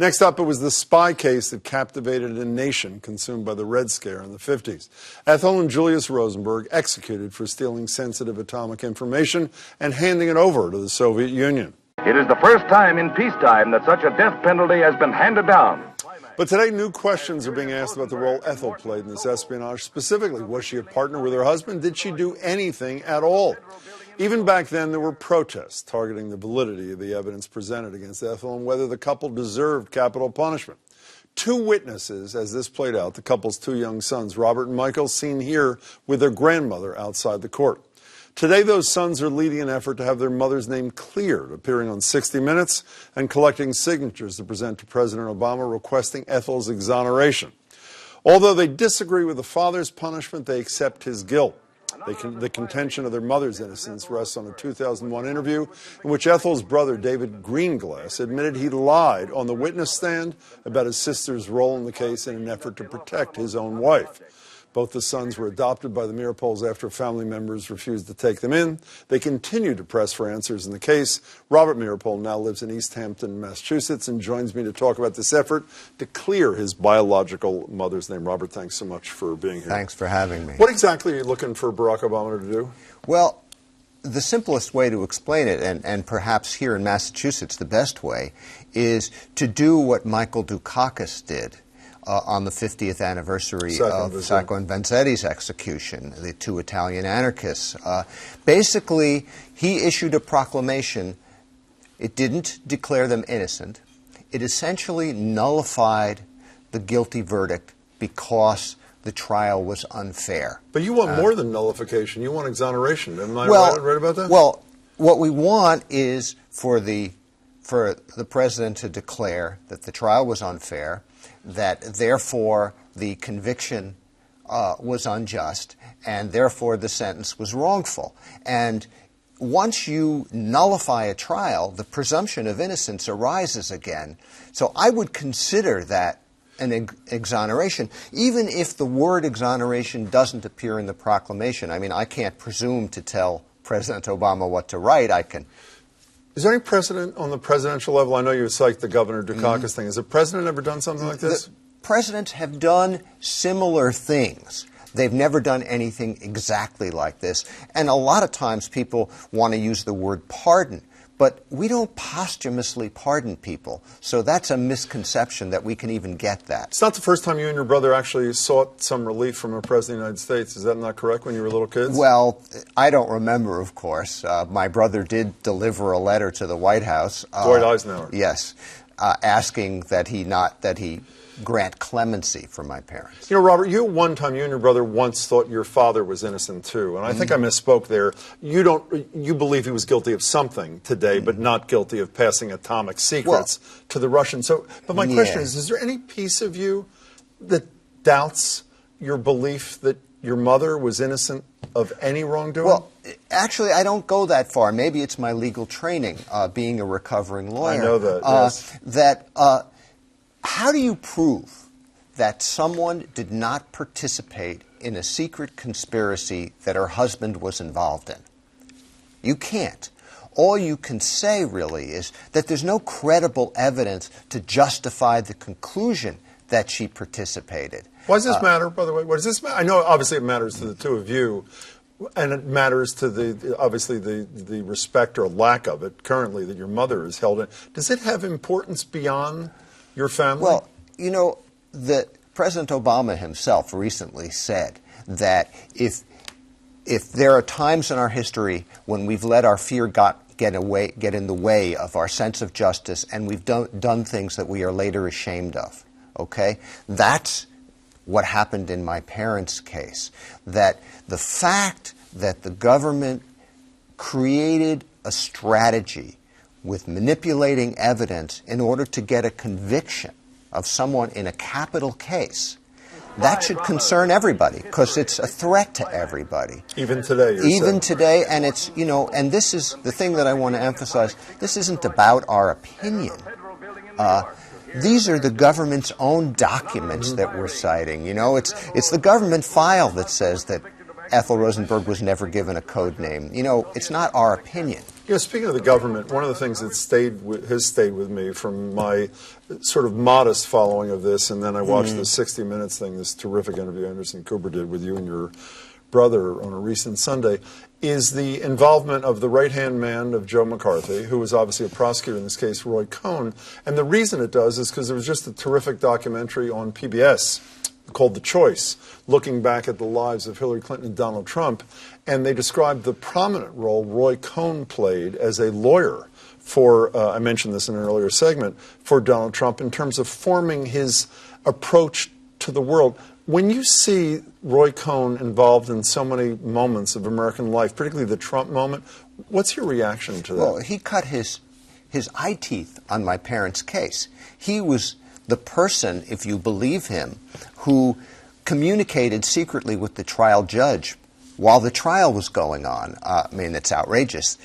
Next up, it was the spy case that captivated a nation consumed by the Red Scare in the 50s. Ethel and Julius Rosenberg executed for stealing sensitive atomic information and handing it over to the Soviet Union. It is the first time in peacetime that such a death penalty has been handed down. But today, new questions are being asked about the role Ethel played in this espionage. Specifically, was she a partner with her husband? Did she do anything at all? Even back then, there were protests targeting the validity of the evidence presented against Ethel and whether the couple deserved capital punishment. Two witnesses, as this played out, the couple's two young sons, Robert and Michael, seen here with their grandmother outside the court. Today, those sons are leading an effort to have their mother's name cleared, appearing on 60 Minutes and collecting signatures to present to President Obama requesting Ethel's exoneration. Although they disagree with the father's punishment, they accept his guilt. The contention of their mother's innocence rests on a 2001 interview in which Ethel's brother, David Greenglass, admitted he lied on the witness stand about his sister's role in the case in an effort to protect his own wife. Both the sons were adopted by the Meeropol's after family members refused to take them in. They continue to press for answers in the case. Robert Meeropol now lives in East Hampton, Massachusetts, and joins me to talk about this effort to clear his biological mother's name. Robert, thanks so much for being here. Thanks for having me. What exactly are you looking for Barack Obama to do? Well, the simplest way to explain it, and perhaps here in Massachusetts the best way, is to do what Michael Dukakis did on the 50th anniversary of Sacco and Vanzetti's execution, the two Italian anarchists. Basically, he issued a proclamation. It didn't declare them innocent. It essentially nullified the guilty verdict because the trial was unfair. But you want more than nullification. You want exoneration. Am I right about that? Well, what we want is for the president to declare that the trial was unfair, that therefore the conviction was unjust, and therefore the sentence was wrongful. And once you nullify a trial, the presumption of innocence arises again. So I would consider that an exoneration, even if the word exoneration doesn't appear in the proclamation. I mean, I can't presume to tell President Obama what to write. I can. Is there any precedent on the presidential level? I know you cite the Governor Dukakis thing. Has the president ever done something like this? The presidents have done similar things. They've never done anything exactly like this. And a lot of times people want to use the word pardon. But we don't posthumously pardon people. So that's a misconception that we can even get that. It's not the first time you and your brother actually sought some relief from a president of the United States. Is that not correct, when you were little kids? Well, I don't remember, of course. My brother did deliver a letter to the White House. Dwight Eisenhower. Yes, asking that he grant clemency for my parents. You know, Robert, you and your brother once thought your father was innocent too, and I think I misspoke there. You believe he was guilty of something today, but not guilty of passing atomic secrets to the Russians. So, but my question is there any piece of you that doubts your belief that your mother was innocent of any wrongdoing? Well, actually, I don't go that far. Maybe it's my legal training, being a recovering lawyer. I know that, yes. How do you prove that someone did not participate in a secret conspiracy that her husband was involved in? You can't. All you can say, really, is that there's no credible evidence to justify the conclusion that she participated. Why does this matter, by the way? What does this matter? I know, obviously, it matters to the two of you, and it matters to the respect or lack of it currently that your mother is held in. Does it have importance beyond your family? Well, you know, President Obama himself recently said that if there are times in our history when we've let our fear get in the way of our sense of justice, and we've done things that we are later ashamed of, okay? That's what happened in my parents' case. That the fact that the government created a strategy with manipulating evidence in order to get a conviction of someone in a capital case, that should concern everybody, because it's a threat to everybody. Even today, you're Even saying. today, and it's, you know, and this is the thing that I want to emphasize. This isn't about our opinion. These are the government's own documents that we're citing. You know, it's the government file that says that Ethel Rosenberg was never given a code name. You know, it's not our opinion. You know, speaking of the government, one of the things that has stayed with me from my sort of modest following of this, and then I watched the 60 Minutes thing, this terrific interview Anderson Cooper did with you and your brother on a recent Sunday, is the involvement of the right-hand man of Joe McCarthy, who was obviously a prosecutor in this case, Roy Cohn. And the reason it does is because there was just a terrific documentary on PBS called The Choice, looking back at the lives of Hillary Clinton and Donald Trump. And they described the prominent role Roy Cohn played as a lawyer for, I mentioned this in an earlier segment, for Donald Trump in terms of forming his approach to the world. When you see Roy Cohn involved in so many moments of American life, particularly the Trump moment, what's your reaction to that? Well, he cut his eye teeth on my parents' case. He was the person, if you believe him, who communicated secretly with the trial judge while the trial was going on. I mean, it's outrageous.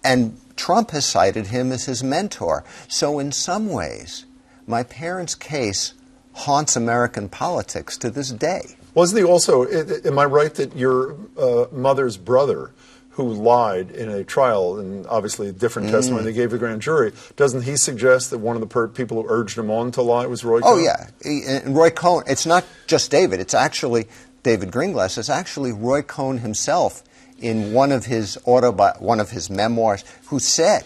And Trump has cited him as his mentor. So in some ways, my parents' case haunts American politics to this day. Wasn't he also, am I right that your mother's brother, who lied in a trial, and obviously a different testimony they gave the grand jury, doesn't he suggest that one of the people who urged him on to lie was Roy Cohn? Oh, yeah. And Roy Cohn, it's not just David, it's actually David Greenglass, it's actually Roy Cohn himself in one of his memoirs, who said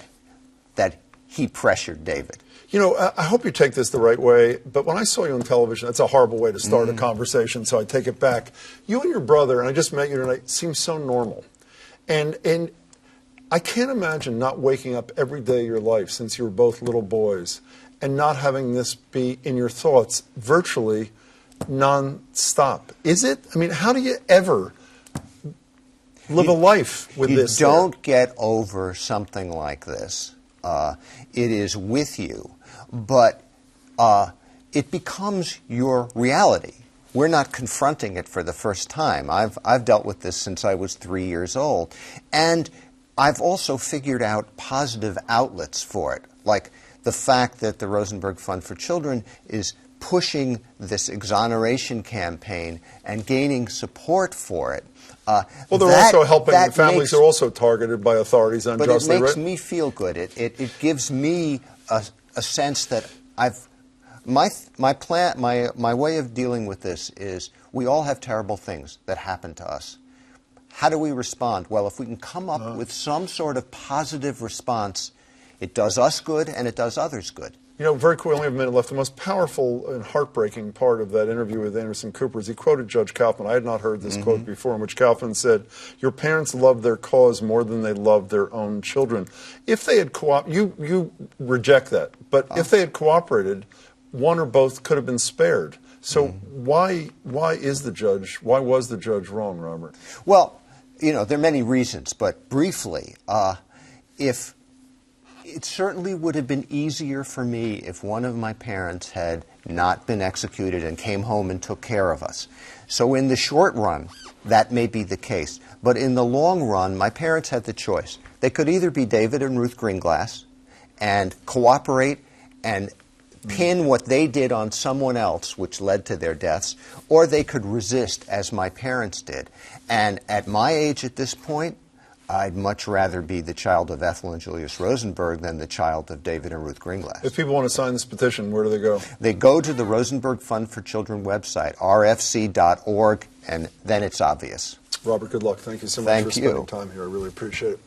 that he pressured David. You know, I hope you take this the right way, but when I saw you on television, that's a horrible way to start a conversation, so I take it back. You and your brother, and I just met you tonight, seem so normal. And I can't imagine not waking up every day of your life since you were both little boys and not having this be in your thoughts virtually non-stop. Is it? I mean, how do you ever live a life with this? You don't get over something like this. It is with you. But it becomes your reality. We're not confronting it for the first time. I've dealt with this since I was 3 years old. And I've also figured out positive outlets for it, like the fact that the Rosenberg Fund for Children is pushing this exoneration campaign and gaining support for it. Well, they're also helping, the families are also targeted by authorities unjustly, but it makes me feel good. It gives me a sense that my way of dealing with this is we all have terrible things that happen to us. How do we respond? Well, if we can come up with some sort of positive response, it does us good and it does others good. You know, very quickly, we only have a minute left. The most powerful and heartbreaking part of that interview with Anderson Cooper is he quoted Judge Kaufman. I had not heard this quote before, in which Kaufman said, "Your parents loved their cause more than they loved their own children." If they had you reject that, but if they had cooperated, one or both could have been spared. So why was the judge wrong, Robert? Well, you know, there are many reasons, but briefly, if it certainly would have been easier for me if one of my parents had not been executed and came home and took care of us. So in the short run, that may be the case. But in the long run, my parents had the choice. They could either be David and Ruth Greenglass and cooperate and pin what they did on someone else, which led to their deaths, or they could resist, as my parents did. And at my age at this point, I'd much rather be the child of Ethel and Julius Rosenberg than the child of David and Ruth Greenglass. If people want to sign this petition, where do they go? They go to the Rosenberg Fund for Children website, rfc.org, and then it's obvious. Robert, good luck. Thank you so much for Thank you. spending time here. I really appreciate it.